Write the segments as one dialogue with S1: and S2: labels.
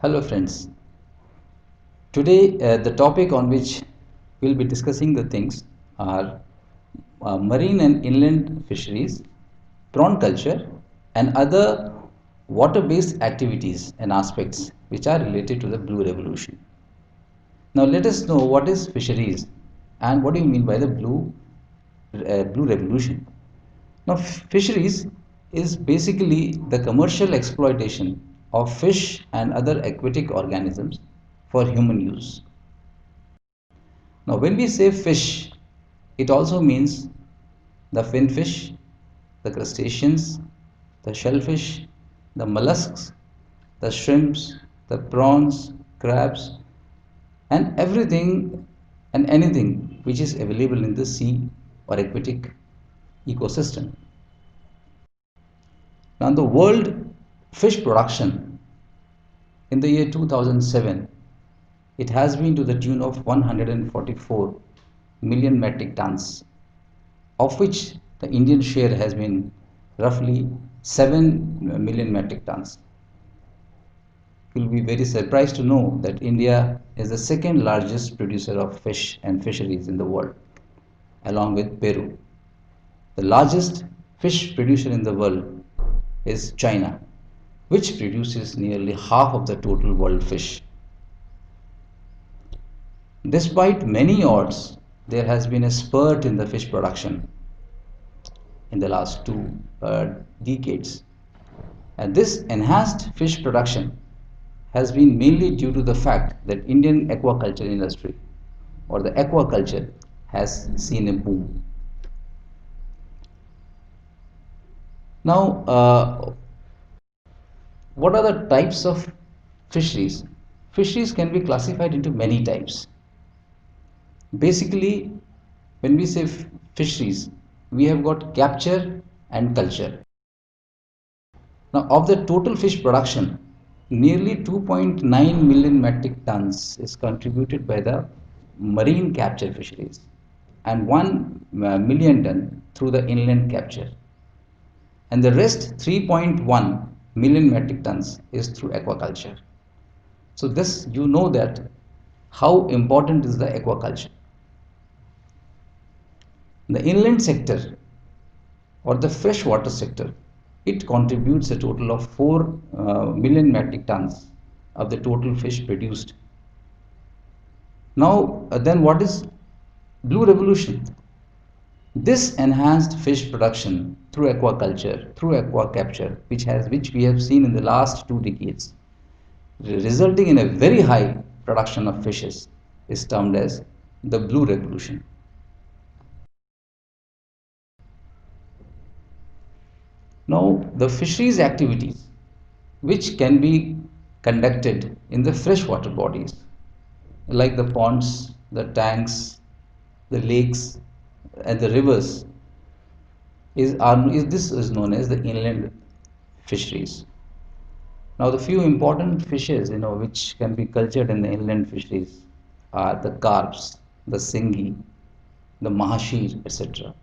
S1: Hello friends. Today the topic on which we'll be discussing the things are marine and inland fisheries, prawn culture and other water-based activities and aspects which are related to the Blue Revolution. Now let us know what is fisheries and what do you mean by the Blue Revolution. Now fisheries is basically the commercial exploitation of fish and other aquatic organisms for human use. Now when we say fish, it also means the finfish, the crustaceans, the shellfish, the mollusks, the shrimps, the prawns, crabs, and everything and anything which is available in the sea or aquatic ecosystem. Now the world fish production in the year 2007, it has been to the tune of 144 million metric tons, of which the Indian share has been roughly 7 million metric tons. You will be very surprised to know that India is the second largest producer of fish and fisheries in the world, along with Peru. The largest fish producer in the world is China, which produces nearly half of the total world fish. Despite many odds, there has been a spurt in the fish production in the last two decades. And this enhanced fish production has been mainly due to the fact that Indian aquaculture industry or the aquaculture has seen a boom. Now, what are the types of fisheries? Fisheries can be classified into many types. Basically, when we say fisheries, we have got capture and culture. Now, of the total fish production, nearly 2.9 million metric tons is contributed by the marine capture fisheries and 1 million ton through the inland capture. And the rest 3.1 million metric tons is through aquaculture. So this, you know that how important is the aquaculture. The inland sector or the freshwater sector, it contributes a total of 4 million metric tons of the total fish produced. Now then what is Blue Revolution? This enhanced fish production through aquaculture, through aqua capture, which we have seen in the last 2 decades, resulting in a very high production of fishes, is termed as the Blue Revolution. Now, the fisheries activities which can be conducted in the freshwater bodies like the ponds, the tanks, the lakes and the rivers this is known as the inland fisheries. Now, the few important fishes which can be cultured in the inland fisheries are the carps, the singi, the mahashir, etc.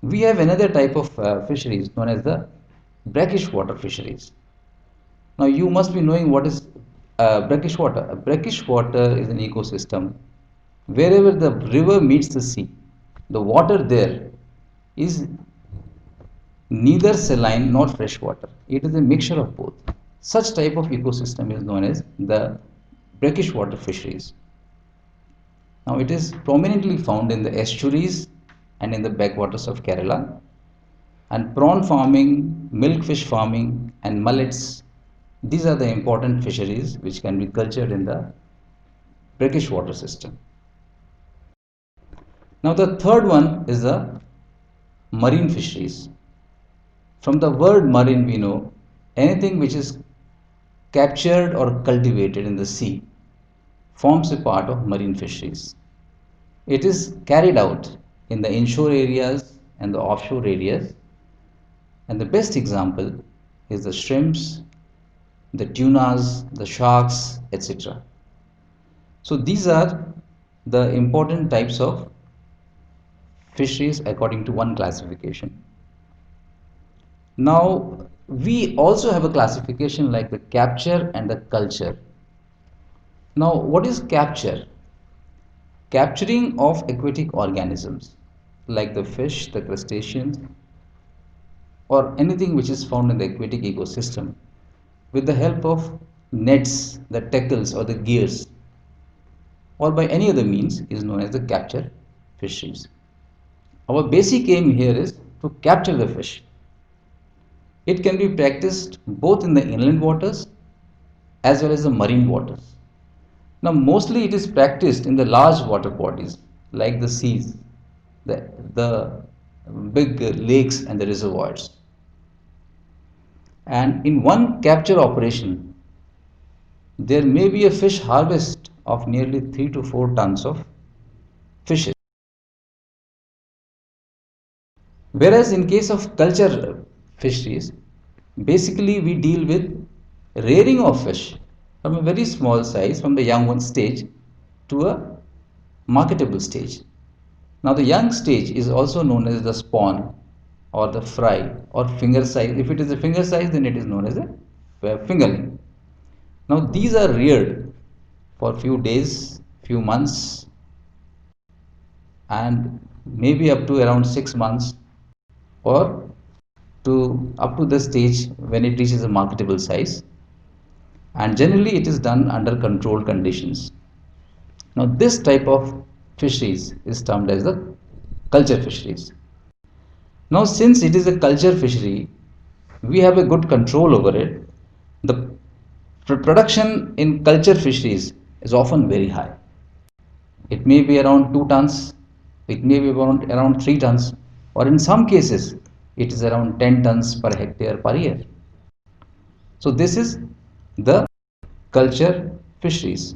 S1: We have another type of fisheries known as the brackish water fisheries. Now you must be knowing what is brackish water. Brackish water is an ecosystem wherever the river meets the sea. The water there is neither saline nor fresh water. It is a mixture of both. Such type of ecosystem is known as the brackish water fisheries. Now it is prominently found in the estuaries and in the backwaters of Kerala, and prawn farming, milkfish farming and mullets, these are the important fisheries which can be cultured in the brackish water system. Now the third one is the marine fisheries. From the word marine we know anything which is captured or cultivated in the sea forms a part of marine fisheries. It is carried out in the inshore areas and the offshore areas, and the best example is the shrimps, the tunas, the sharks, etc. So these are the important types of fisheries according to one classification. Now We also have a classification like the capture and the culture. Now, what is capture? Capturing of aquatic organisms like the fish, the crustaceans, or anything which is found in the aquatic ecosystem with the help of nets, the tackles, or the gears, or by any other means is known as the capture fisheries. Our basic aim here is to capture the fish. It can be practiced both in the inland waters as well as the marine waters. Now, mostly it is practiced in the large water bodies like the seas, the big lakes, and the reservoirs. And in one capture operation, there may be a fish harvest of nearly 3 to 4 tons of fishes. Whereas in case of culture fisheries, basically we deal with rearing of fish from a very small size, from the young one stage to a marketable stage. Now the young stage is also known as the spawn or the fry or finger size. If it is a finger size, then it is known as a fingerling. Now these are reared for few days, few months, and maybe up to around 6 months, or to up to the stage when it reaches a marketable size, and generally it is done under controlled conditions. Now this type of fisheries is termed as the culture fisheries. Now since it is a culture fishery, we have a good control over it. The production in culture fisheries is often very high. It may be around 2 tons, it may be around 3 tons, or in some cases it is around 10 tons per hectare per year. So this is the culture fisheries.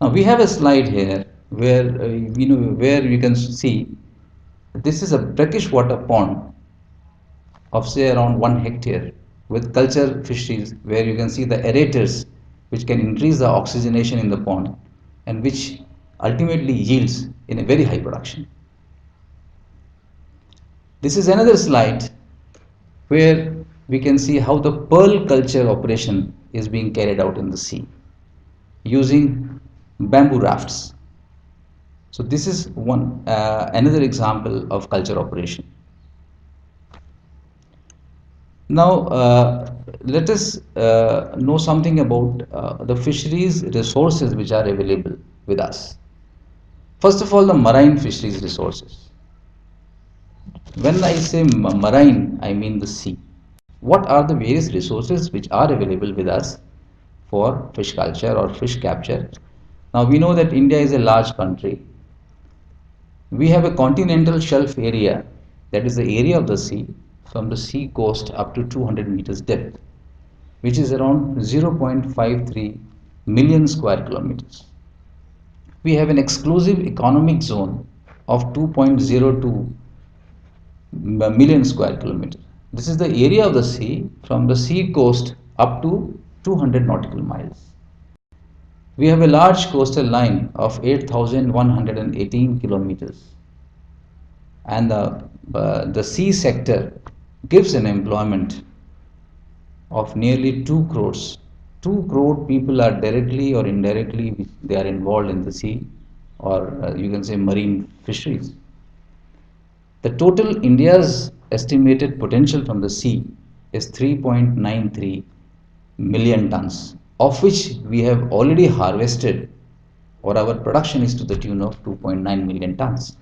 S1: Now we have a slide here where where you can see this is a brackish water pond of say around 1 hectare with culture fisheries, where you can see the aerators which can increase the oxygenation in the pond and which ultimately yields in a very high production. This is another slide where we can see how the pearl culture operation is being carried out in the sea using bamboo rafts. So this is one another example of culture operation. Now let us know something about the fisheries resources which are available with us. First of all, the marine fisheries resources. When I say marine, I mean the sea. What are the various resources which are available with us for fish culture or fish capture? Now we know that India is a large country. We have a continental shelf area, that is the area of the sea from the sea coast up to 200 meters depth, which is around 0.53 million square kilometers. We have an exclusive economic zone of 2.02 million square kilometers. This is the area of the sea from the sea coast up to 200 nautical miles. We have a large coastal line of 8,118 kilometers, and the sea sector gives an employment of nearly 2 crores. 2 crore people are directly or indirectly they are involved in the sea, or you can say marine fisheries. The total India's estimated potential from the sea is 3.93 million tons, of which we have already harvested, or our production is to the tune of 2.9 million tons.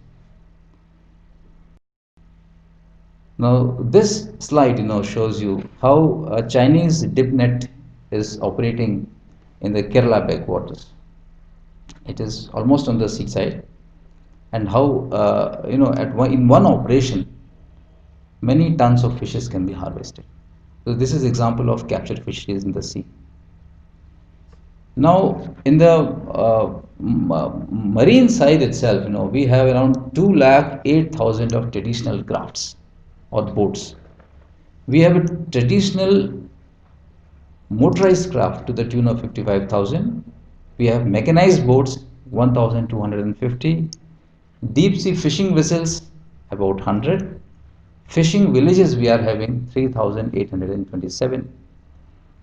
S1: Now this slide shows you how a Chinese dip net is operating in the Kerala backwaters. It is almost on the seaside, and how in one operation many tons of fishes can be harvested. So this is example of captured fisheries in the sea. Now in the marine side itself, we have around 2,08,000 of traditional crafts or boats. We have a traditional motorized craft to the tune of 55,000. We have mechanized boats 1,250. Deep sea fishing vessels about 100. Fishing villages we are having 3,827,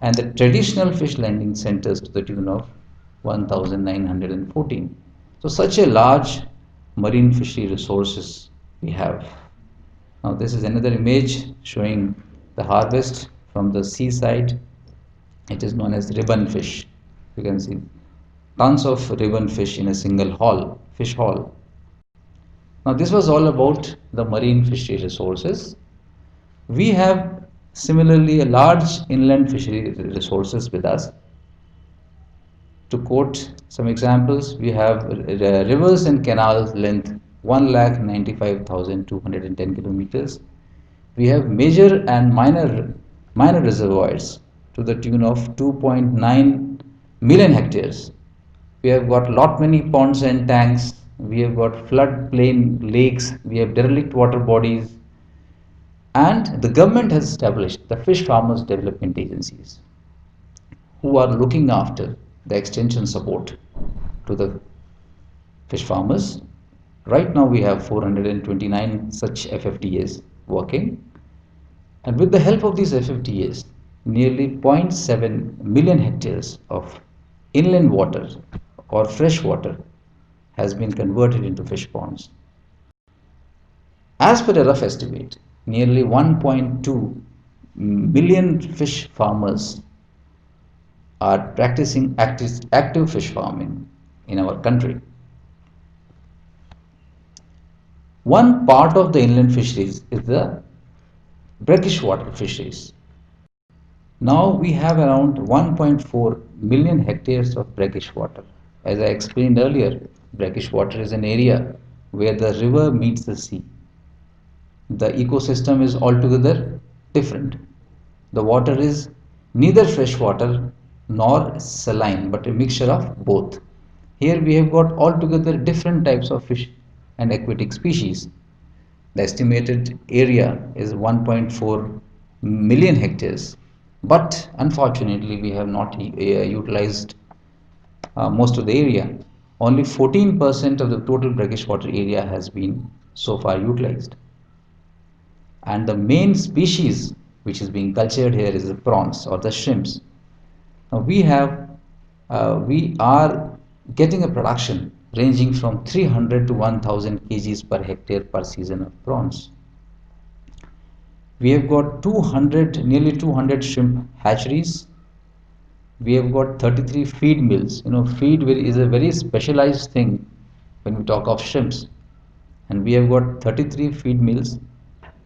S1: and the traditional fish landing centers to the tune of 1,914. So such a large marine fishery resources we have. Now this is another image showing the harvest from the seaside. It is known as ribbon fish. You can see tons of ribbon fish in a single fish haul. Now this was all about the marine fishery resources. We have similarly a large inland fishery resources with us. To quote some examples, we have rivers and canals length 1,95,210 kilometers. We have major and minor reservoirs to the tune of 2.9 million hectares. We have got lot many ponds and tanks. We have got floodplain lakes. We have derelict water bodies. And the government has established the fish farmers development agencies who are looking after the extension support to the fish farmers. Right now we have 429 such FFDAs working, and with the help of these FFDAs, nearly 0.7 million hectares of inland water or fresh water has been converted into fish ponds. As per a rough estimate, nearly 1.2 million fish farmers are practicing active fish farming in our country. One part of the inland fisheries is the brackish water fisheries. Now we have around 1.4 million hectares of brackish water. As I explained earlier, brackish water is an area where the river meets the sea. The ecosystem is altogether different. The water is neither freshwater nor saline, but a mixture of both. Here we have got altogether different types of fish and aquatic species. The estimated area is 1.4 million hectares, but unfortunately we have not utilized most of the area. Only 14% of the total brackish water area has been so far utilized. And the main species which is being cultured here is the prawns or the shrimps. Now we are getting a production ranging from 300 to 1000 kgs per hectare per season of prawns. We have got nearly 200 shrimp hatcheries. We have got 33 feed mills. Feed is a very specialized thing when we talk of shrimps. And we have got 33 feed mills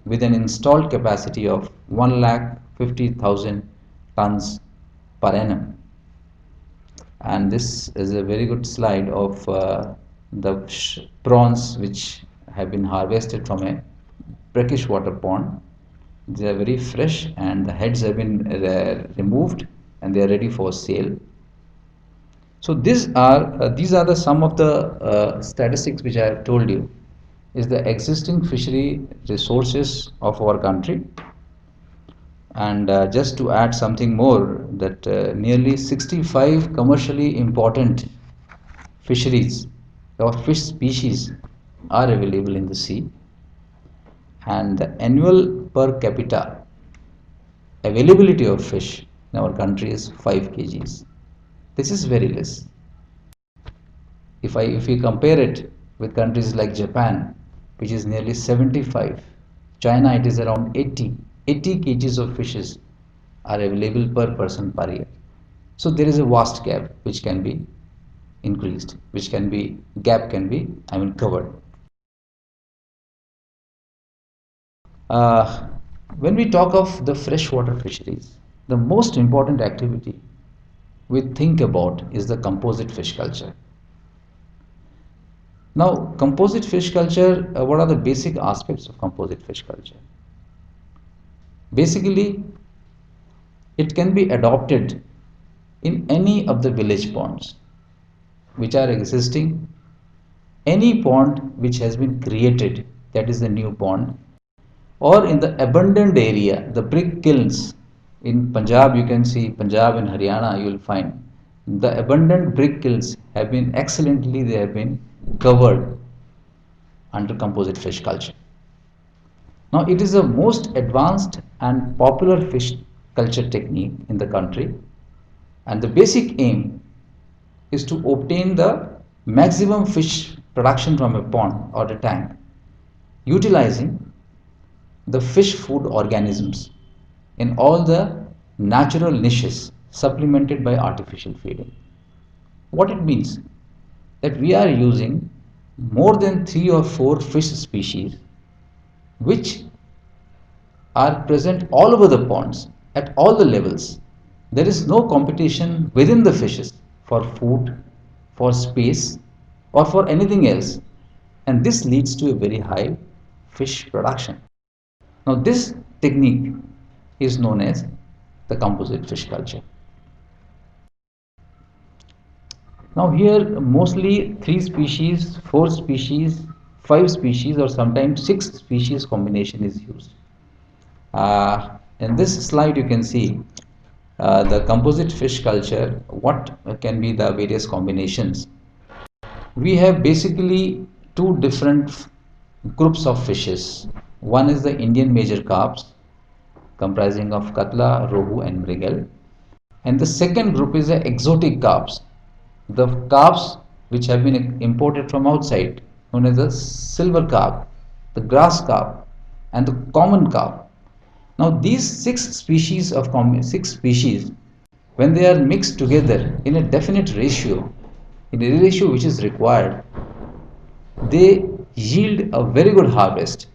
S1: with an installed capacity of 1,50,000 tons per annum. And this is a very good slide of the prawns which have been harvested from a brackish water pond. They are very fresh and the heads have been removed and they are ready for sale. So these are the some of the statistics which I have told you is the existing fishery resources of our country. And just to add something more, that nearly 65 commercially important fisheries or fish species are available in the sea, and the annual per capita availability of fish in our country is 5 kgs. This is very less. If we compare it with countries like Japan, which is nearly 75, China it is around 80 kgs of fishes are available per person per year. So there is a vast gap which can be increased, gap can be covered. When we talk of the freshwater fisheries, the most important activity we think about is the composite fish culture. Now, composite fish culture, what are the basic aspects of composite fish culture? Basically, it can be adopted in any of the village ponds which are existing, any pond which has been created, that is the new pond, or in the abundant area, the brick kilns. In Punjab, you can see Punjab and Haryana, you will find the abundant brick kilns have been covered under composite fish culture. Now, it is the most advanced and popular fish culture technique in the country, and the basic aim is to obtain the maximum fish production from a pond or a tank, utilizing the fish food organisms in all the natural niches supplemented by artificial feeding. What it means that we are using more than 3 or 4 fish species which are present all over the ponds at all the levels. There is no competition within the fishes for food, for space, or for anything else, and this leads to a very high fish production. Now, this technique is known as the composite fish culture. Now, here mostly 3 species, 4 species, 5 species, or sometimes 6 species combination is used. In this slide, you can see the composite fish culture, what can be the various combinations. We have basically 2 different groups of fishes. One is the Indian major carps, comprising of katla, rohu, and mrigal. And the second group is the exotic carps, the carps which have been imported from outside, known as the silver carp, the grass carp, and the common carp. Now, these 6 species, when they are mixed together in a definite ratio, in a ratio which is required, they yield a very good harvest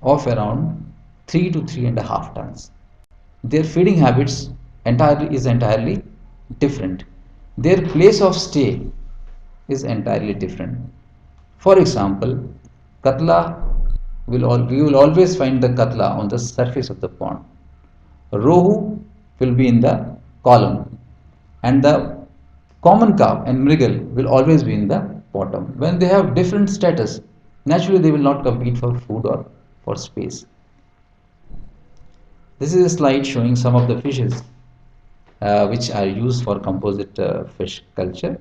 S1: of around 3 to 3.5 tons. Their feeding habits entirely different. Their place of stay is entirely different. For example, katla we will always find the katla on the surface of the pond. Rohu will be in the column, and the common carp and mrigal will always be in the bottom. When they have different status, naturally they will not compete for food or for space. This is a slide showing some of the fishes which are used for composite fish culture.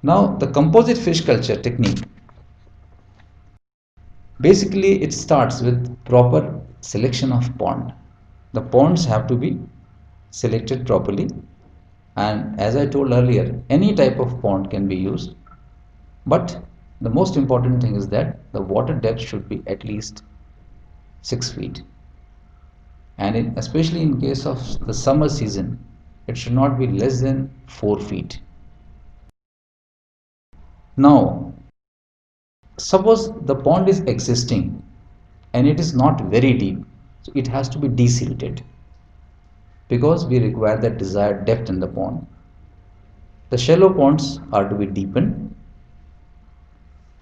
S1: Now, the composite fish culture technique, basically it starts with proper selection of pond. The ponds have to be selected properly, and as I told earlier, any type of pond can be used, but the most important thing is that the water depth should be at least 6 feet, and especially in case of the summer season, it should not be less than 4 feet. Now, suppose the pond is existing and it is not very deep, so it has to be desilted because we require that desired depth in the pond. The shallow ponds are to be deepened,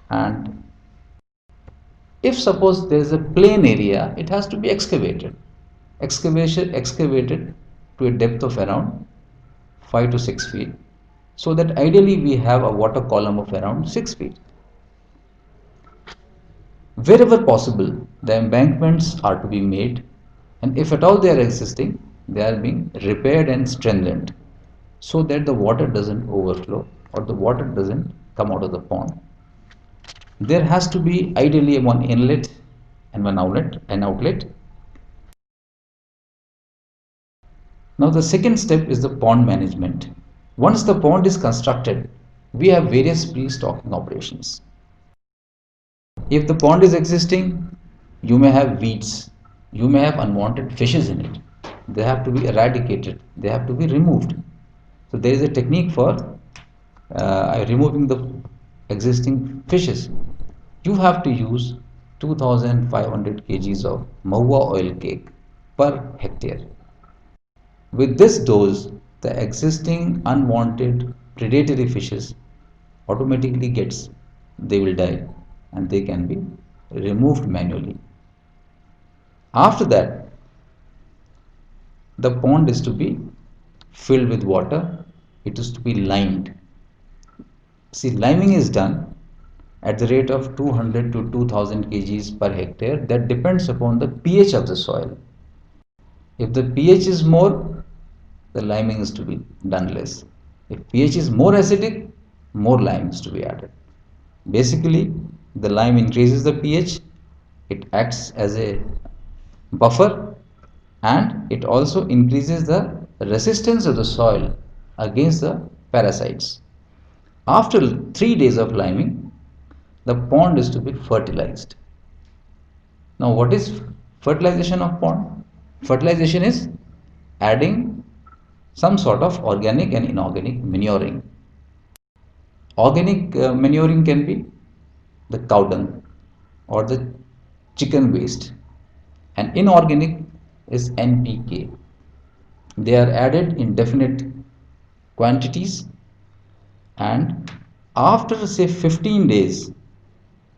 S1: and if suppose there is a plain area, it has to be excavated to a depth of around 5 to 6 feet, so that ideally we have a water column of around 6 feet. Wherever possible, the embankments are to be made, and if at all they are existing, they are being repaired and strengthened so that the water doesn't overflow or the water doesn't come out of the pond. There has to be ideally one inlet and one outlet. Now, the second step is the pond management. Once the pond is constructed, we have various pre-stocking operations. If the pond is existing, you may have weeds, you may have unwanted fishes in it. They have to be eradicated, they have to be removed. So there is a technique for removing the existing fishes. You have to use 2500 kgs of mahua oil cake per hectare. With this dose, the existing unwanted predatory fishes automatically they will die and they can be removed manually. After that, the pond is to be filled with water. It is to be limed. See, liming is done at the rate of 200 to 2000 kgs per hectare. That depends upon the pH of the soil. If the pH is more, the liming is to be done less. If pH is more acidic, more lime is to be added. Basically, the lime increases the pH It acts as a buffer, and it also increases the resistance of the soil against the parasites. After 3 days of liming, the pond is to be fertilized. Now, what is fertilization of pond? Fertilization is adding some sort of organic and inorganic manuring. Organic manuring can be the cow dung or the chicken waste, and inorganic is NPK. They are added in definite quantities, and after say 15 days,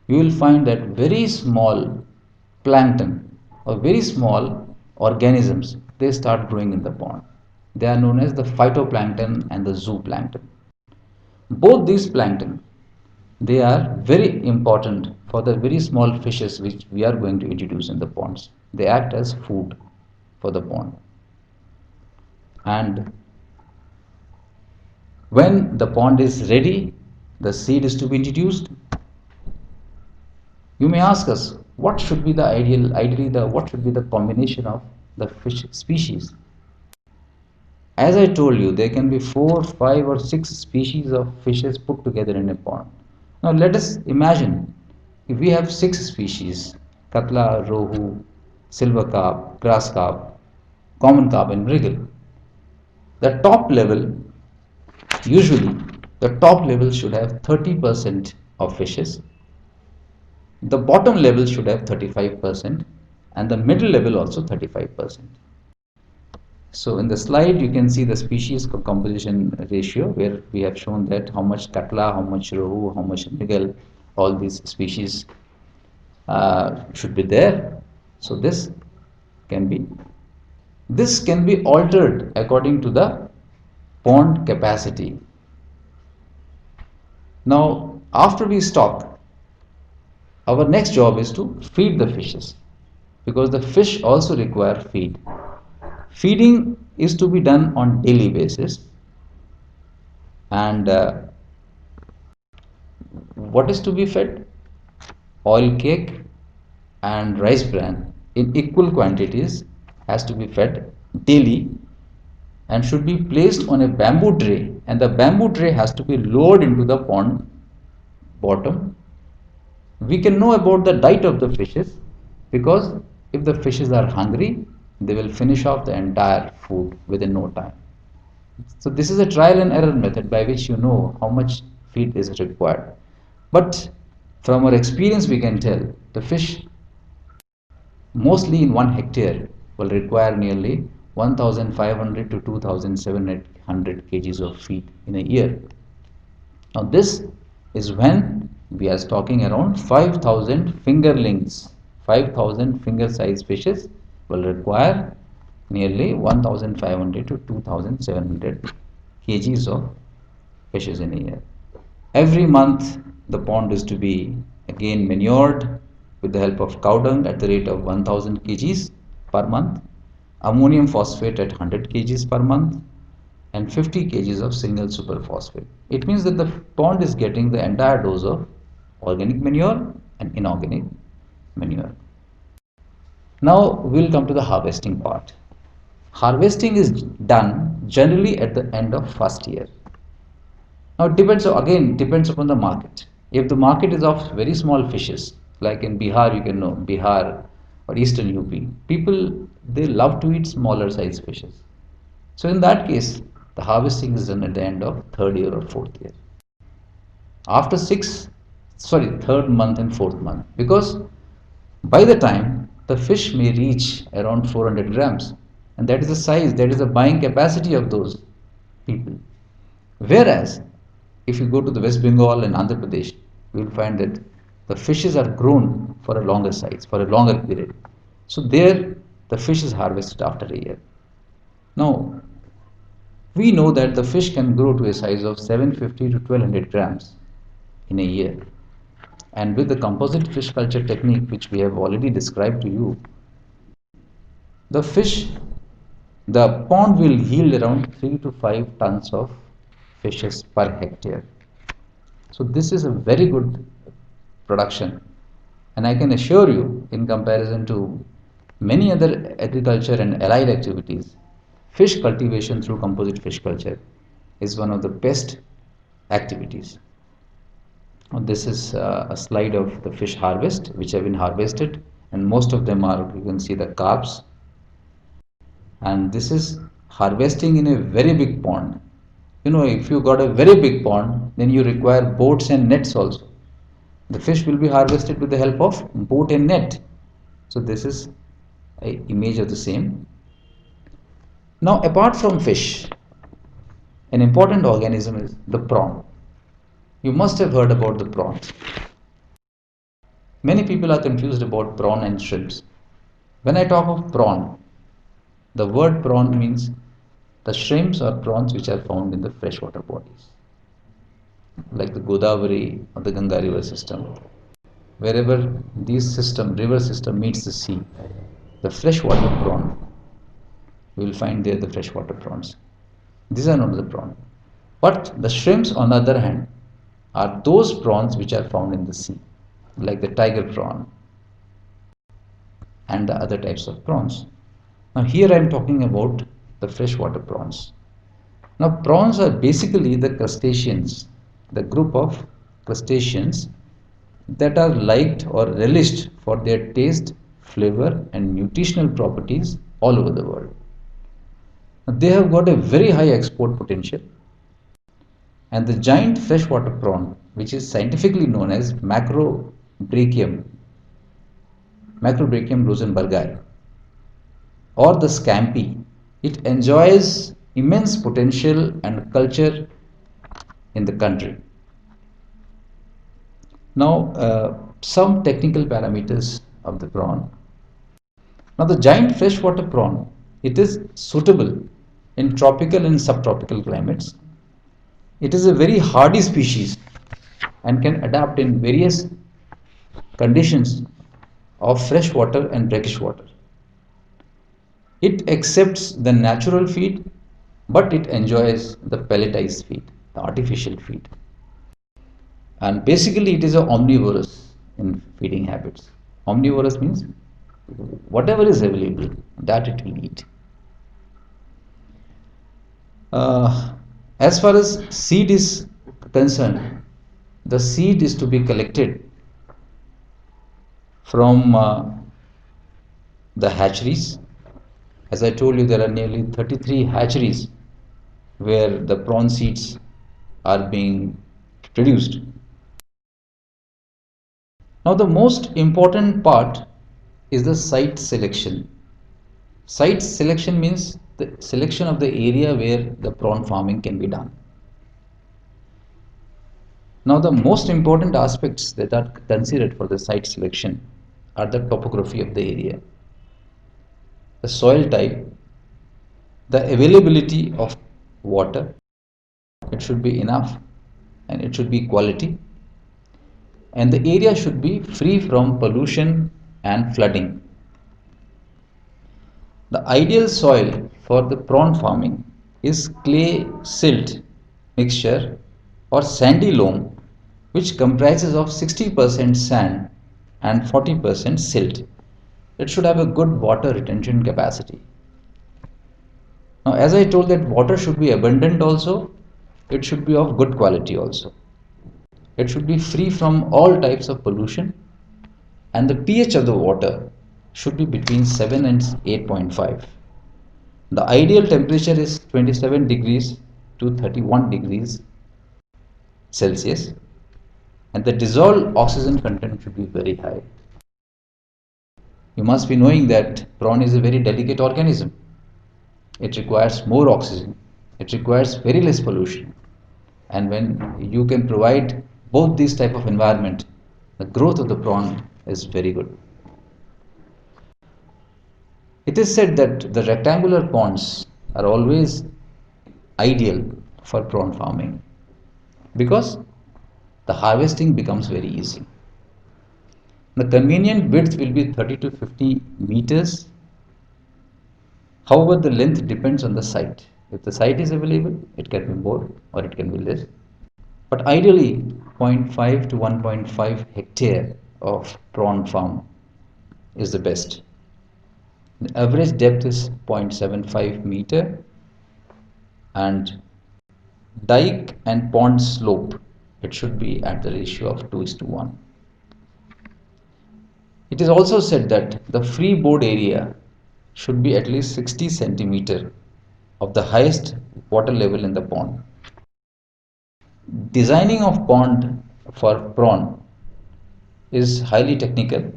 S1: you will find that very small plankton or very small organisms, they start growing in the pond. They are known as the phytoplankton and the zooplankton. Both these plankton, they are very important for the very small fishes which we are going to introduce in the ponds. They act as food for the pond. And when the pond is ready, the seed is to be introduced. You may ask us, what should be the what should be the combination of the fish species? As I told you, there can be 4, 5 or 6 species of fishes put together in a pond. Now let us imagine if we have 6 species, katla, rohu, silver carp, grass carp, common carp and mrigal. The top level, usually the top level should have 30% of fishes. The bottom level should have 35% and the middle level also 35%. So in the slide you can see the species composition ratio, where we have shown that how much katla, how much rohu, how much mrigal, all these species should be there. So this can be altered according to the pond capacity. Now after we stock, our next job is to feed the fishes, because the fish also require feed. Feeding is to be done on daily basis, and what is to be fed? Oil cake and rice bran in equal quantities has to be fed daily and should be placed on a bamboo tray, and the bamboo tray has to be lowered into the pond bottom. We can know about the diet of the fishes, because if the fishes are hungry, they will finish off the entire food within no time. So this is a trial and error method by which you know how much feed is required. But from our experience we can tell the fish mostly in 1 hectare will require nearly 1500 to 2700 kgs of feed in a year. Now this is when we are talking around 5000 fingerlings. 5000 finger sized fishes will require nearly 1500 to 2700 kgs of fishes in a year. Every month the pond is to be again manured with the help of cow dung at the rate of 1000 kgs per month, ammonium phosphate at 100 kgs per month, and 50 kgs of single superphosphate. It means that the pond is getting the entire dose of organic manure and inorganic manure. Now we'll come to the harvesting part. Harvesting is done generally at the end of first year. Now it depends upon the market. If the market is of very small fishes, like in Bihar, you can know Bihar or Eastern UP, people they love to eat smaller size fishes. So in that case, the harvesting is done at the end of third year or fourth year. After third month and fourth month, because by the time the fish may reach around 400 grams, and that is the size, that is the buying capacity of those people. Whereas if you go to the West Bengal and Andhra Pradesh, you will find that the fishes are grown for a longer size, for a longer period. So there the fish is harvested after a year. Now we know that the fish can grow to a size of 750 to 1200 grams in a year. And with the composite fish culture technique, which we have already described to you, the pond will yield around 3 to 5 tons of fishes per hectare. So this is a very good production. And I can assure you, in comparison to many other agriculture and allied activities, fish cultivation through composite fish culture is one of the best activities. Now, this is a slide of the fish harvest which have been harvested, and most of them are, you can see the carps. And this is harvesting in a very big pond. You know, if you got a very big pond, then you require boats and nets also. The fish will be harvested with the help of boat and net. So this is an image of the same. Now, apart from fish, an important organism is the prawn. You must have heard about the prawn. Many people are confused about prawn and shrimps. When I talk of prawn, the word prawn means the shrimps or prawns which are found in the freshwater bodies, like the Godavari or the Ganga river system. Wherever river system meets the sea, the freshwater prawn, you will find there the freshwater prawns. These are not the prawn. But the shrimps, on the other hand, are those prawns which are found in the sea, like the tiger prawn and the other types of prawns. Now here I am talking about the freshwater prawns. Now prawns are basically the crustaceans, the group of crustaceans that are liked or relished for their taste, flavor and nutritional properties all over the world. They have got a very high export potential, and the giant freshwater prawn, which is scientifically known as Macrobrachium rosenbergi, or the scampi, it enjoys immense potential and culture in the country. Now, some technical parameters of the prawn. Now, the giant freshwater prawn, it is suitable in tropical and subtropical climates. It is a very hardy species and can adapt in various conditions of fresh water and brackish water. It accepts the natural feed, but it enjoys the pelletized feed, the artificial feed. And basically it is a omnivorous in feeding habits. Omnivorous means whatever is available, that it will eat. As far as seed is concerned, the seed is to be collected from the hatcheries. As I told you, there are nearly 33 hatcheries where the prawn seeds are being produced. Now the most important part is the site selection. Site selection means the selection of the area where the prawn farming can be done. Now the most important aspects that are considered for the site selection are the topography of the area, the soil type, the availability of water, it should be enough and it should be quality, and the area should be free from pollution and flooding. The ideal soil for the prawn farming is clay silt mixture or sandy loam, which comprises of 60% sand and 40% silt. It should have a good water retention capacity. Now, as I told that water should be abundant also, it should be of good quality also. It should be free from all types of pollution, and the pH of the water should be between 7 and 8.5. The ideal temperature is 27 degrees to 31 degrees Celsius, and the dissolved oxygen content should be very high. You must be knowing that prawn is a very delicate organism. It requires more oxygen. It requires very less pollution. And when you can provide both these type of environment, the growth of the prawn is very good. It is said that the rectangular ponds are always ideal for prawn farming because the harvesting becomes very easy. The convenient width will be 30 to 50 meters. However, the length depends on the site. If the site is available, it can be more or it can be less. But ideally, 0.5 to 1.5 hectare of prawn farm is the best. The average depth is 0.75 meter, and dike and pond slope, it should be at the ratio of 2:1. It is also said that the freeboard area should be at least 60 centimeter of the highest water level in the pond. Designing of pond for prawn is highly technical,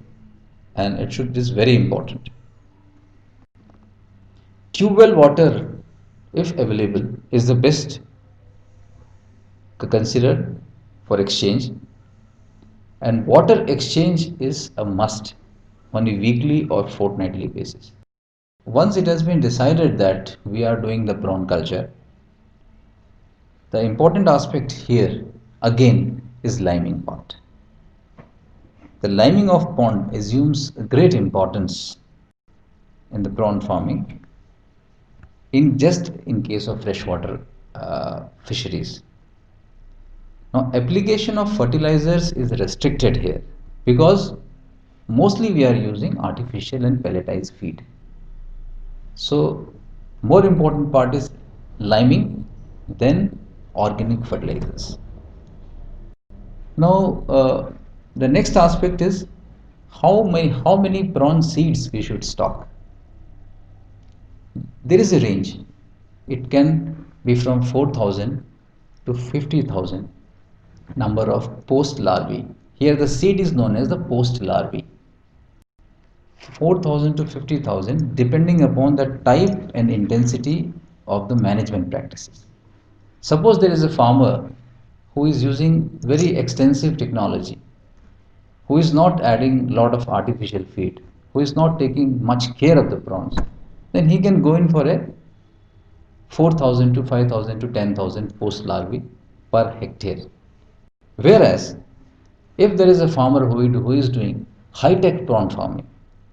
S1: and is very important. Tube well water, if available, is the best considered for exchange, and water exchange is a must on a weekly or fortnightly basis. Once it has been decided that we are doing the prawn culture, the important aspect here again is liming part. The liming of pond assumes great importance in the prawn farming in case of freshwater fisheries. Now, application of fertilizers is restricted here because mostly we are using artificial and pelletized feed. So, more important part is liming, then organic fertilizers. Now, the next aspect is how many prawn seeds we should stock. There is a range. It can be from 4,000 to 50,000 number of post larvae. Here the seed is known as the post larvae. 4,000 to 50,000 depending upon the type and intensity of the management practices. Suppose there is a farmer who is using very extensive technology, who is not adding lot of artificial feed, who is not taking much care of the prawns, then he can go in for a 4,000 to 5,000 to 10,000 post larvae per hectare. Whereas, if there is a farmer who is doing high-tech prawn farming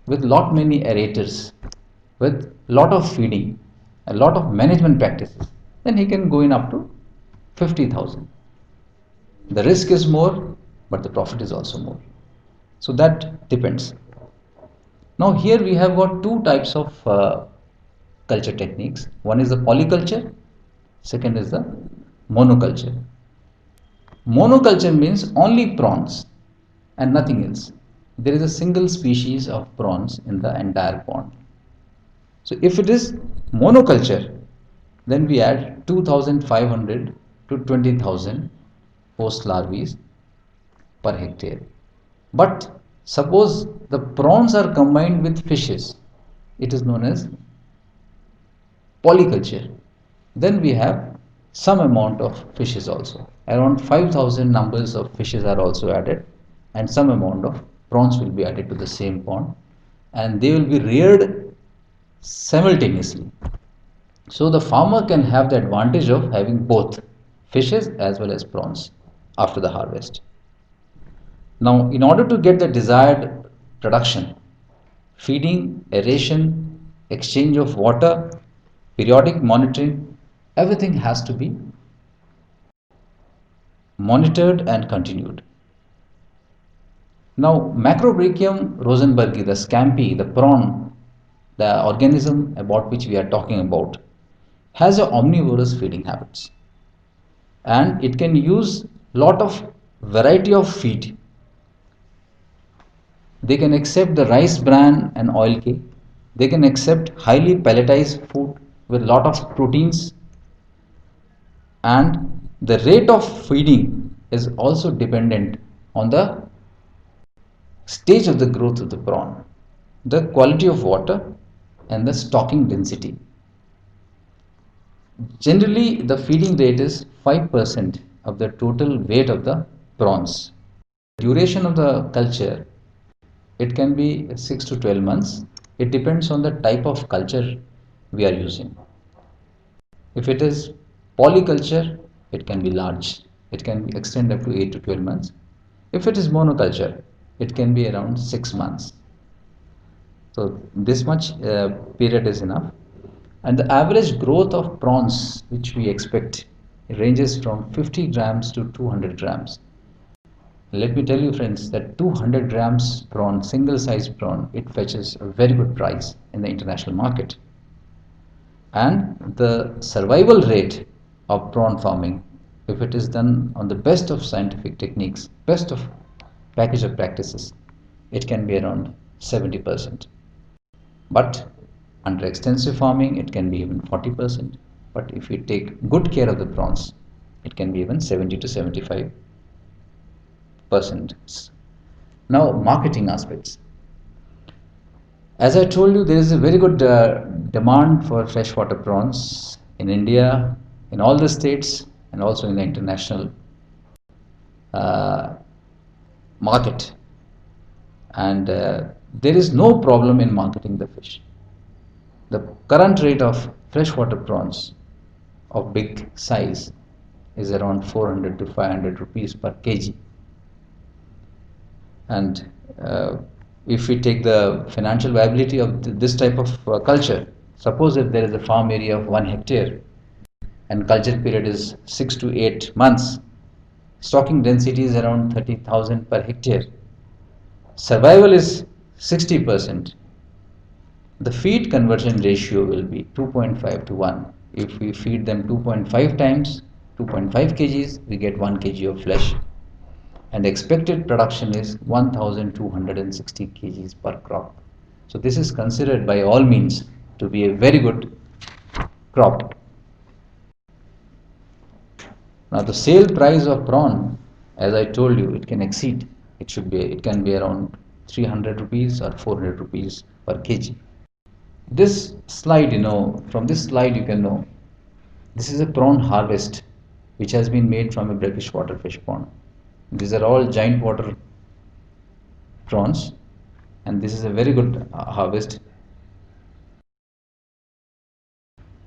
S1: with lot many aerators, with lot of feeding, a lot of management practices, then he can go in up to 50,000. The risk is more, but the profit is also more. So that depends. Now here we have got two types of culture techniques. One is the polyculture, second is the monoculture. Monoculture means only prawns and nothing else. There is a single species of prawns in the entire pond. So if it is monoculture, then we add 2,500 to 20,000 post larvae per hectare. But suppose the prawns are combined with fishes, it is known as polyculture. Then we have some amount of fishes also. Around 5,000 numbers of fishes are also added, and some amount of prawns will be added to the same pond, and they will be reared simultaneously. So the farmer can have the advantage of having both fishes as well as prawns after the harvest. Now, in order to get the desired production, feeding, aeration, exchange of water, periodic monitoring, everything has to be monitored and continued. Now, Macrobrachium rosenbergi, the scampi, the prawn, the organism about which we are talking about, has a omnivorous feeding habits, and it can use lot of variety of feed. They can accept the rice bran and oil cake. They can accept highly pelletized food with lot of proteins, and the rate of feeding is also dependent on the stage of the growth of the prawn, the quality of water, and the stocking density. Generally, the feeding rate is 5% of the total weight of the prawns. Duration of the culture, it can be 6 to 12 months. It depends on the type of culture we are using. If it is polyculture, it can be large. It can extend up to 8 to 12 months. If it is monoculture, it can be around 6 months. So this much period is enough. And the average growth of prawns which we expect ranges from 50 grams to 200 grams. Let me tell you friends that 200 grams prawn, single size prawn, it fetches a very good price in the international market. And the survival rate of prawn farming, if it is done on the best of scientific techniques, best of package of practices, it can be around 70%. But under extensive farming, it can be even 40%. But if you take good care of the prawns, it can be even 70 to 75%. Now, marketing aspects. As I told you, there is a very good demand for freshwater prawns in India, in all the states, and also in the international uh, market. And there is no problem in marketing the fish. The current rate of freshwater prawns of big size is around 400 to 500 rupees per kg. And if we take the financial viability of this type of culture, suppose if there is a farm area of 1 hectare and culture period is 6 to 8 months, stocking density is around 30,000 per hectare. Survival is 60%. The feed conversion ratio will be 2.5 to 1. If we feed them 2.5 times, 2.5 kgs, we get 1 kg of flesh. And expected production is 1260 kgs per crop. So this is considered by all means to be a very good crop. Now the sale price of prawn, as I told you, it can exceed. It can be around 300 rupees or 400 rupees per kg. This slide, from this slide you can know, this is a prawn harvest which has been made from a brackish water fish pond. These are all giant water prawns, and this is a very good harvest.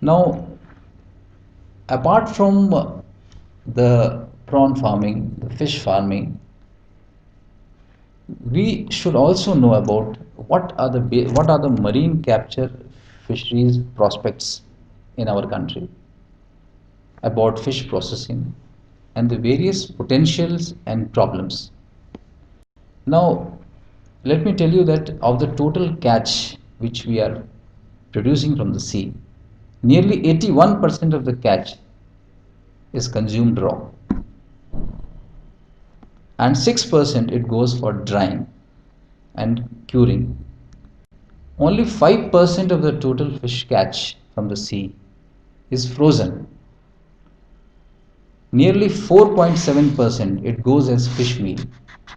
S1: Now, apart from the prawn farming, the fish farming, we should also know about what are the marine capture fisheries prospects in our country, about fish processing and the various potentials and problems. Now, let me tell you that of the total catch which we are producing from the sea, nearly 81% of the catch is consumed raw, and 6% it goes for drying and curing. Only 5% of the total fish catch from the sea is frozen. Nearly 4.7% it goes as fish meal.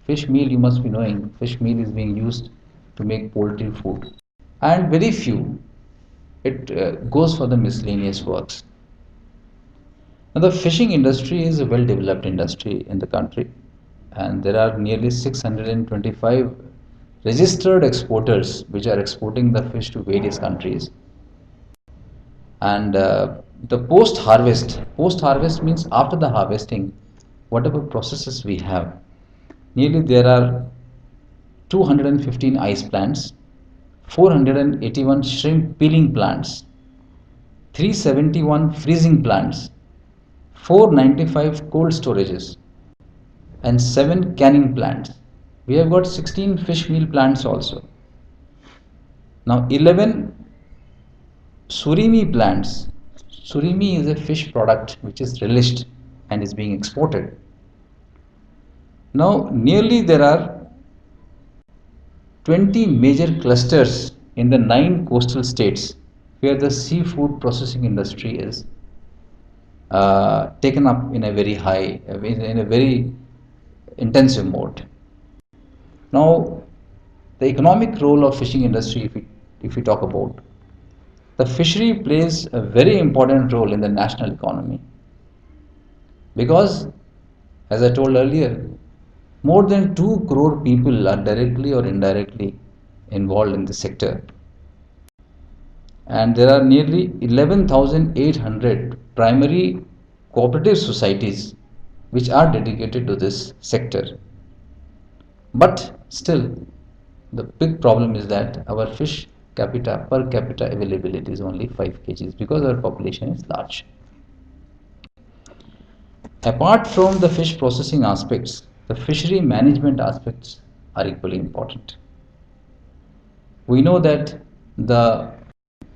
S1: Fish meal, you must be knowing, fish meal is being used to make poultry food. And very few it goes for the miscellaneous works. Now, the fishing industry is a well developed industry in the country, and there are nearly 625 registered exporters which are exporting the fish to various countries. And the post harvest means after the harvesting, whatever processes we have, nearly there are 215 ice plants, 481 shrimp peeling plants, 371 freezing plants, 495 cold storages, and 7 canning plants. We have got 16 fish meal plants also. Now 11 surimi plants. Surimi is a fish product which is relished and is being exported. Now nearly there are 20 major clusters in the 9 coastal states where the seafood processing industry is taken up in a very intensive mode. Now, the economic role of fishing industry, if we talk about, the fishery plays a very important role in the national economy because, as I told earlier, more than 2 crore people are directly or indirectly involved in the sector, and there are nearly 11,800 primary cooperative societies which are dedicated to this sector. But still, the big problem is that our fish per capita availability is only 5 kgs because our population is large. Apart from the fish processing aspects, the fishery management aspects are equally important. We know that the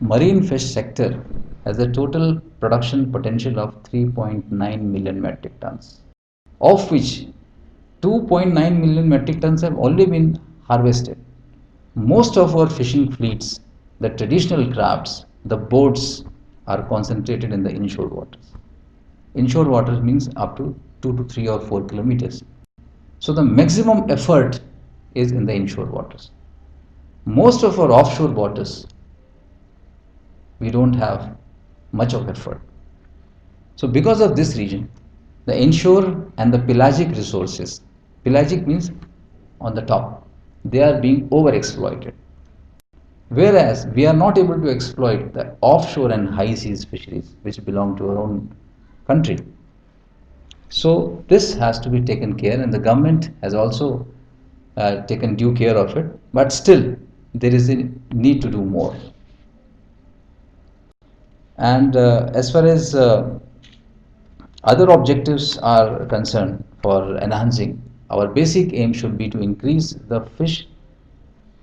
S1: marine fish sector has a total production potential of 3.9 million metric tons, of which 2.9 million metric tons have already been harvested. Most of our fishing fleets, the traditional crafts, the boats are concentrated in the inshore waters. Inshore waters means up to 2 to 3 or 4 kilometers. So the maximum effort is in the inshore waters. Most of our offshore waters, we don't have much of effort. So because of this reason, the inshore and the pelagic resources, pelagic means on the top, they are being overexploited. Whereas we are not able to exploit the offshore and high seas fisheries which belong to our own country. So this has to be taken care, and the government has also taken due care of it, but still there is a need to do more. And as far as other objectives are concerned for enhancing, our basic aim should be to increase the fish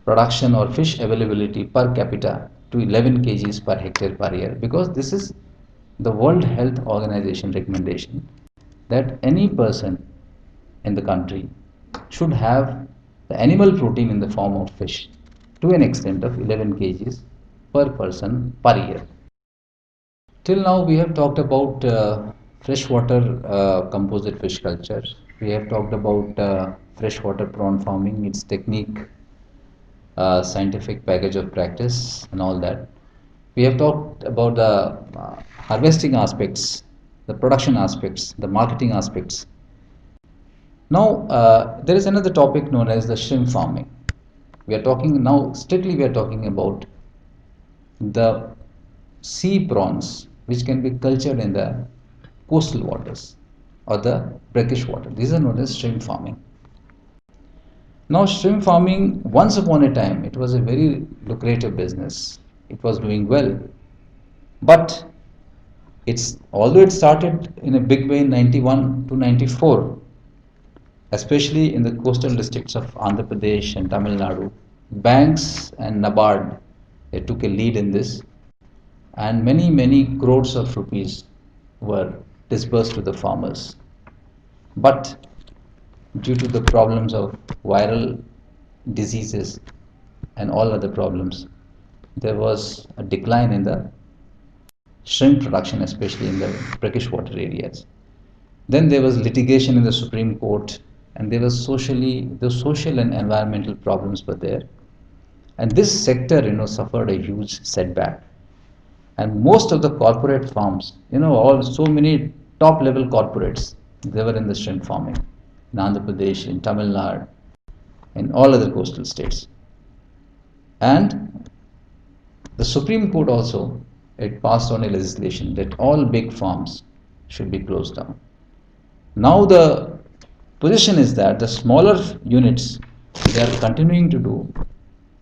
S1: production or fish availability per capita to 11 kgs per hectare per year, because this is the World Health Organization recommendation that any person in the country should have the animal protein in the form of fish to an extent of 11 kgs per person per year. Till now we have talked about freshwater composite fish culture. We have talked about freshwater prawn farming, its technique, scientific package of practice and all that. We have talked about the harvesting aspects, the production aspects, the marketing aspects. Now there is another topic known as the shrimp farming. We are talking now, strictly we are talking about the sea prawns which can be cultured in the coastal waters or the brackish water. These are known as shrimp farming. Now shrimp farming, once upon a time, it was a very lucrative business. It was doing well, but although it started in a big way in 91 to 94, especially in the coastal districts of Andhra Pradesh and Tamil Nadu, banks and NABARD, they took a lead in this, and many crores of rupees were disbursed to the farmers. But due to the problems of viral diseases and all other problems, there was a decline in the shrimp production, especially in the brackish water areas. Then there was litigation in the Supreme Court, and there was the social and environmental problems were there, and this sector, suffered a huge setback. And most of the corporate farms, all so many top level corporates, they were in the shrimp farming in Andhra Pradesh, in Tamil Nadu, in all other coastal states. And the Supreme Court also, it passed on a legislation that all big farms should be closed down. Now the position is that the smaller units, they are continuing to do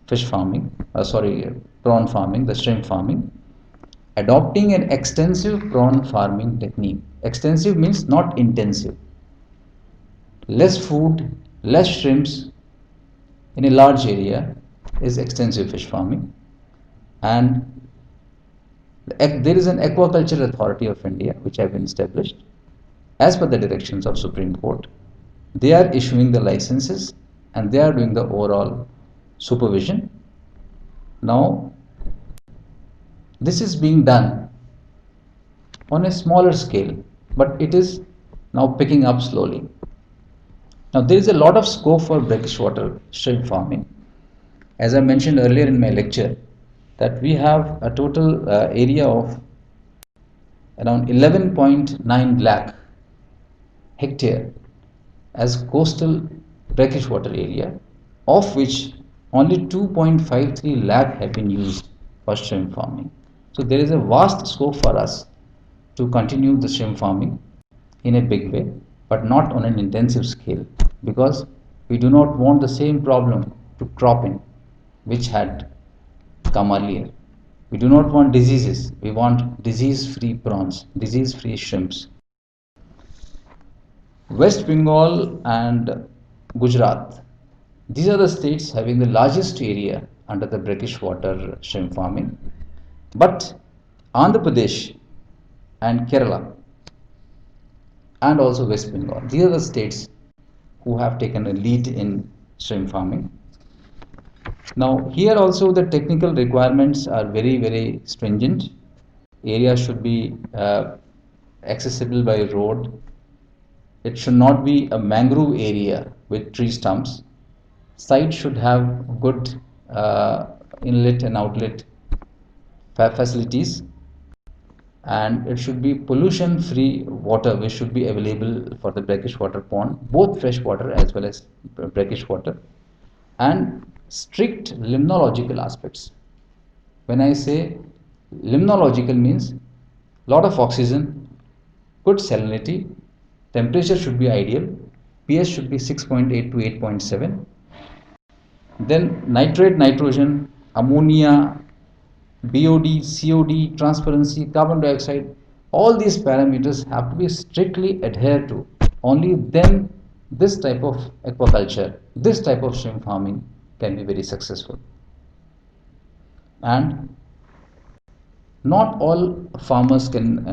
S1: prawn farming, the shrimp farming, adopting an extensive prawn farming technique. Extensive means not intensive. Less food, less shrimps in a large area is extensive fish farming. And there is an aquaculture authority of India which have been established as per the directions of Supreme Court. They are issuing the licenses and they are doing the overall supervision. Now this is being done on a smaller scale, but it is now picking up slowly. Now there is a lot of scope for brackish water shrimp farming. As I mentioned earlier in my lecture, that we have a total area of around 11.9 lakh hectare as coastal brackish water area, of which only 2.53 lakh have been used for shrimp farming. So there is a vast scope for us to continue the shrimp farming in a big way, but not on an intensive scale, because we do not want the same problem to crop in which had come earlier. We do not want diseases. We want disease-free prawns, disease-free shrimps. West Bengal and Gujarat. These are the states having the largest area under the brackish water shrimp farming. But Andhra Pradesh and Kerala and also West Bengal, these are the states who have taken a lead in shrimp farming. Now, here also the technical requirements are very, very stringent. Area should be accessible by road. It should not be a mangrove area with tree stumps. Site should have good inlet and outlet facilities, and it should be pollution free water which should be available for the brackish water pond, both fresh water as well as brackish water, and strict limnological aspects. When I say limnological means lot of oxygen, good salinity, temperature should be ideal, pH should be 6.8 to 8.7. Then nitrate, nitrogen, ammonia, BOD, COD, transparency, carbon dioxide, all these parameters have to be strictly adhered to. Only then this type of aquaculture, this type of shrimp farming can be very successful. And not all farmers can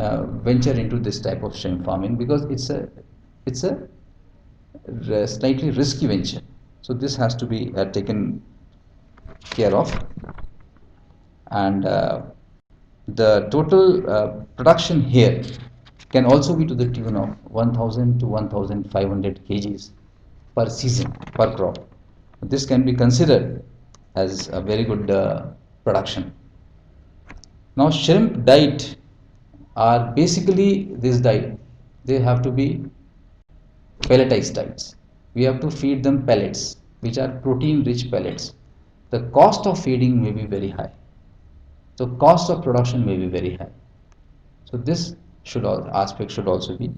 S1: venture into this type of shrimp farming because it's a slightly risky venture. So this has to be taken care of, and the total production here can also be to the tune of 1000 to 1500 kgs per season per crop. This can be considered as a very good production. Now, shrimp diet are basically this diet. They have to be pelletized diets. We have to feed them pellets, which are protein-rich pellets. The cost of feeding may be very high. So, cost of production may be very high. So, this aspect should also be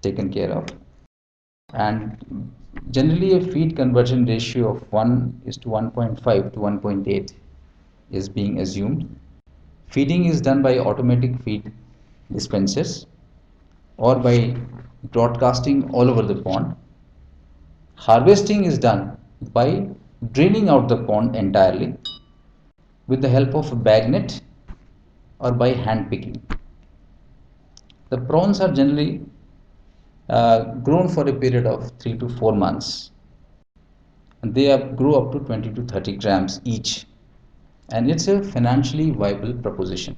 S1: taken care of. And generally, a feed conversion ratio of 1 is to 1.5 to 1.8 is being assumed. Feeding is done by automatic feed dispensers or by broadcasting all over the pond. Harvesting is done by draining out the pond entirely with the help of a bag net or by hand picking. The prawns are generally grown for a period of 3 to 4 months, and they grow up to 20 to 30 grams each, and it's a financially viable proposition.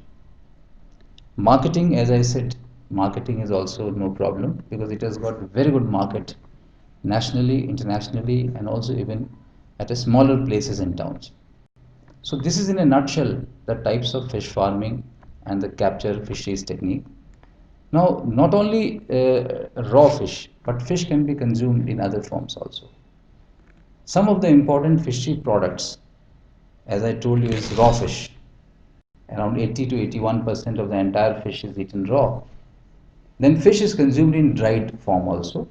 S1: Marketing, as I said, marketing is also no problem because it has got very good market nationally, internationally, and also even at a smaller places in towns. So this is in a nutshell the types of fish farming and the capture fisheries technique. Now, not only raw fish, but fish can be consumed in other forms also. Some of the important fishery products, as I told you, is raw fish. Around 80 to 81% of the entire fish is eaten raw. Then fish is consumed in dried form also.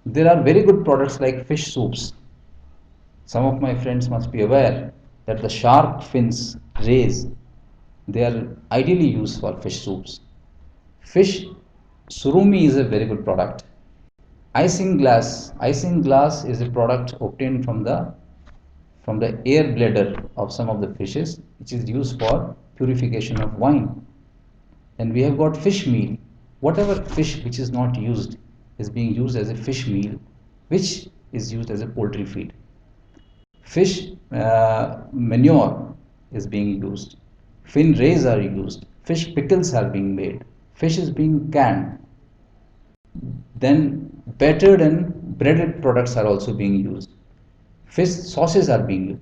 S1: There are very good products like fish soups. Some of my friends must be aware that the shark fins, rays, they are ideally used for fish soups. Fish surumi is a very good product. Icing glass is a product obtained from the air bladder of some of the fishes, which is used for purification of wine. Then we have got fish meal. Whatever fish which is not used is being used as a fish meal, which is used as a poultry feed. Fish manure is being used. Fin rays are used. Fish pickles are being made. Fish is being canned. Then battered and breaded products are also being used. Fish sauces are being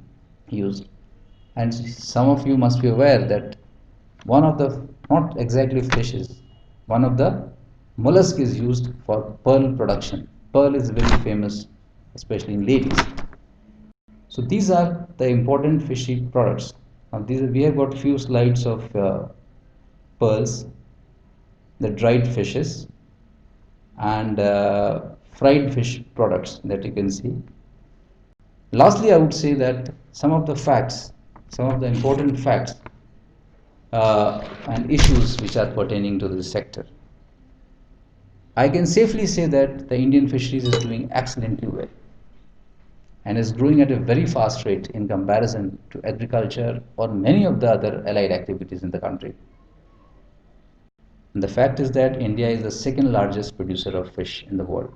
S1: used. And some of you must be aware that one of the, not exactly fishes, one of the mollusk is used for pearl production. Pearl is very famous, especially in ladies. So these are the important fishery products. Now we have got few slides of pearls, the dried fishes, and fried fish products that you can see. Lastly, I would say that some of the important facts and issues which are pertaining to this sector. I can safely say that the Indian fisheries is doing excellently well and is growing at a very fast rate in comparison to agriculture or many of the other allied activities in the country. And the fact is that India is the second largest producer of fish in the world.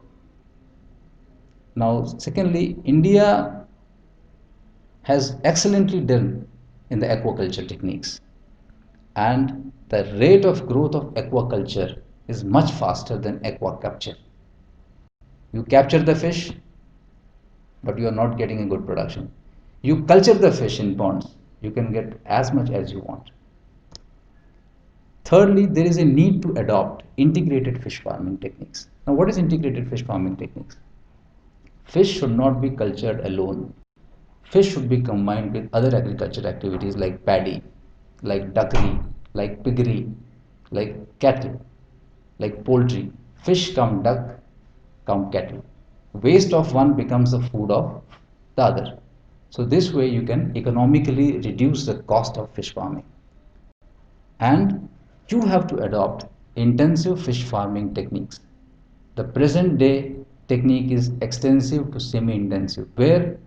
S1: Now, secondly, India has excellently done in the aquaculture techniques, and the rate of growth of aquaculture is much faster than aquaculture. You capture the fish, but you are not getting a good production. You culture the fish in ponds, you can get as much as you want. Thirdly, there is a need to adopt integrated fish farming techniques. Now, what is integrated fish farming techniques? Fish should not be cultured alone. Fish should be combined with other agriculture activities like paddy, like duckery, like piggery, like cattle, like poultry. Fish come duck, come cattle. Waste of one becomes the food of the other. So this way you can economically reduce the cost of fish farming. And you have to adopt intensive fish farming techniques. The present day technique is extensive to semi-intensive, where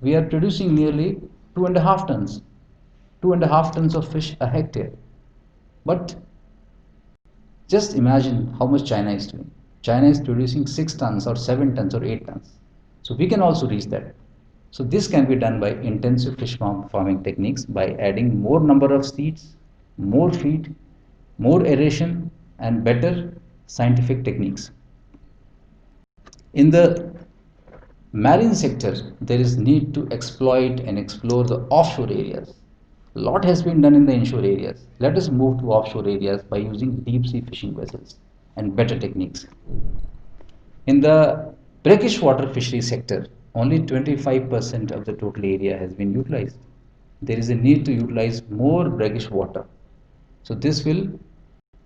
S1: we are producing nearly 2.5 tons, 2.5 tons of fish a hectare. But just imagine how much China is doing. China is producing 6 tons or 7 tons or 8 tons. So we can also reach that. So this can be done by intensive fish farming techniques by adding more number of seeds, more feed, more aeration and better scientific techniques. In the marine sector, there is need to exploit and explore the offshore areas. A lot has been done in the inshore areas. Let us move to offshore areas by using deep sea fishing vessels and better techniques. In the brackish water fishery sector, only 25% of the total area has been utilized. There is a need to utilize more brackish water. So this will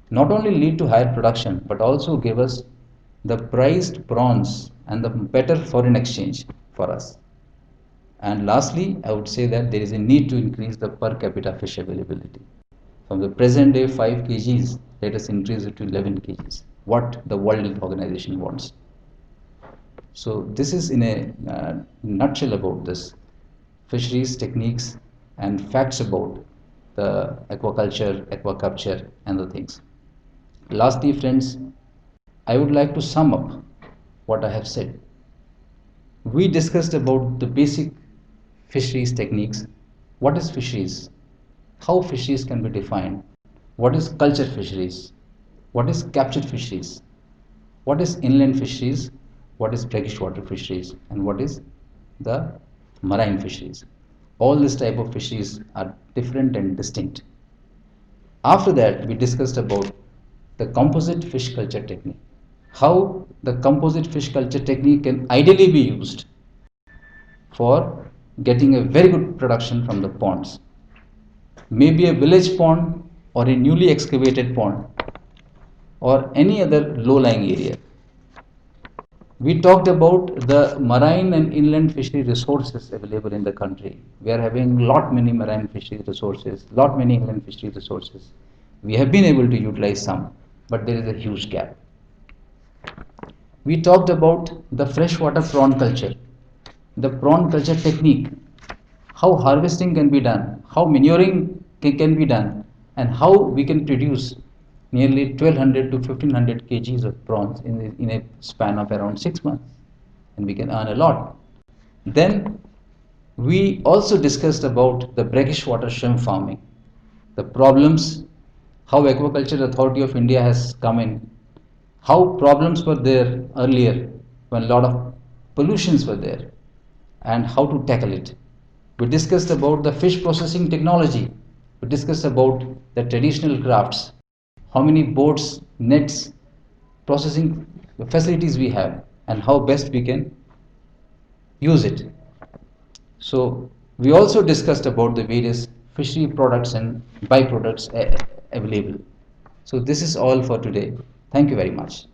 S1: not only lead to higher production but also give us the priced prawns and the better foreign exchange for us. And lastly, I would say that there is a need to increase the per capita fish availability. From the present day 5 kgs, let us increase it to 11 kgs, what the World Health Organization wants. So this is in a nutshell about this fisheries techniques and facts about the aquaculture and the things. Lastly, friends, I would like to sum up what I have said. We discussed about the basic fisheries techniques. What is fisheries? How fisheries can be defined? What is culture fisheries? What is captured fisheries? What is inland fisheries? What is brackish water fisheries? And what is the marine fisheries? All this type of fisheries are different and distinct. After that, we discussed about the composite fish culture technique. How the composite fish culture technique can ideally be used for getting a very good production from the ponds. Maybe a village pond or a newly excavated pond or any other low-lying area. We talked about the marine and inland fishery resources available in the country. We are having lot many marine fishery resources, lot many inland fishery resources. We have been able to utilize some, but there is a huge gap. We talked about the freshwater prawn culture, the prawn culture technique, how harvesting can be done, how manuring can be done, and how we can produce nearly 1200 to 1500 kgs of prawns in a span of around 6 months, and we can earn a lot. Then we also discussed about the brackish water shrimp farming, the problems, how Aquaculture Authority of India has come in, how problems were there earlier when a lot of pollutions were there, and how to tackle it. We discussed about the fish processing technology. We discussed about the traditional crafts, how many boats, nets, processing facilities we have, and how best we can use it. So we also discussed about the various fishery products and byproducts available. So this is all for today. Thank you very much.